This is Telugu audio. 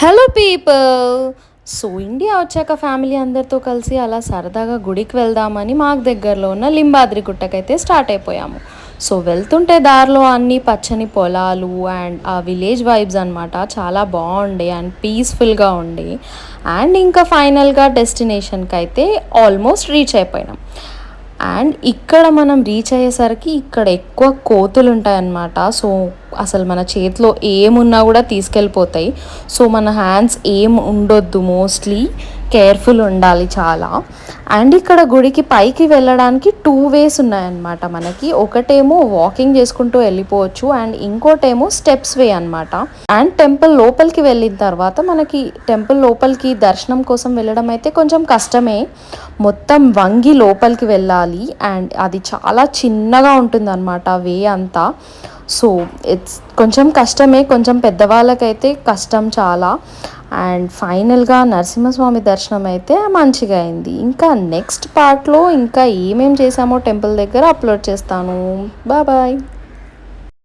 Hello people. సో ఇండియా వచ్చాక ఫ్యామిలీ అందరితో కలిసి అలా సరదాగా గుడికి వెళ్దామని మాకు దగ్గరలో ఉన్న లింబాద్రి గుట్టకైతే స్టార్ట్ అయిపోయాము. సో వెళ్తుంటే దారిలో అన్ని పచ్చని పొలాలు అండ్ ఆ విలేజ్ వైబ్స్ అనమాట చాలా బాగుండే అండ్ పీస్ఫుల్గా ఉండే. అండ్ ఇంకా ఫైనల్గా డెస్టినేషన్కి అయితే ఆల్మోస్ట్ రీచ్ అయిపోయినాం. అండ్ ఇక్కడ మనం రీచ్ అయ్యేసరికి ఇక్కడ ఎక్కువ కోతులు ఉంటాయన్నమాట. సో అసలు మన చేతిలో ఏమున్నా కూడా తీసుకెళ్ళిపోతాయి. సో మన హ్యాండ్స్ ఏం ఉండొద్దు, మోస్ట్లీ కేర్ఫుల్ ఉండాలి చాలా. అండ్ ఇక్కడ గుడికి పైకి వెళ్ళడానికి 2 వేస్ ఉన్నాయన్నమాట మనకి. ఒకటేమో వాకింగ్ చేసుకుంటూ వెళ్ళిపోవచ్చు అండ్ ఇంకోటేమో స్టెప్స్ వే అనమాట. అండ్ టెంపుల్ లోపలికి వెళ్ళిన తర్వాత మనకి టెంపుల్ లోపలికి దర్శనం కోసం వెళ్ళడం అయితే కొంచెం కష్టమే. మొత్తం వంగి లోపలికి వెళ్ళాలి అండ్ అది చాలా చిన్నగా ఉంటుందన్నమాట వే అంతా. సో ఇట్స్ కొంచెం కష్టమే, కొంచెం పెద్దవాళ్ళకైతే కష్టం చాలా. అండ్ ఫైనల్గా నరసింహస్వామి దర్శనం అయితే మంచిగా అయింది. ఇంకా నెక్స్ట్ పార్ట్లో ఇంకా ఏమేం చేసామో టెంపుల్ దగ్గర అప్లోడ్ చేస్తాను. బాయ్.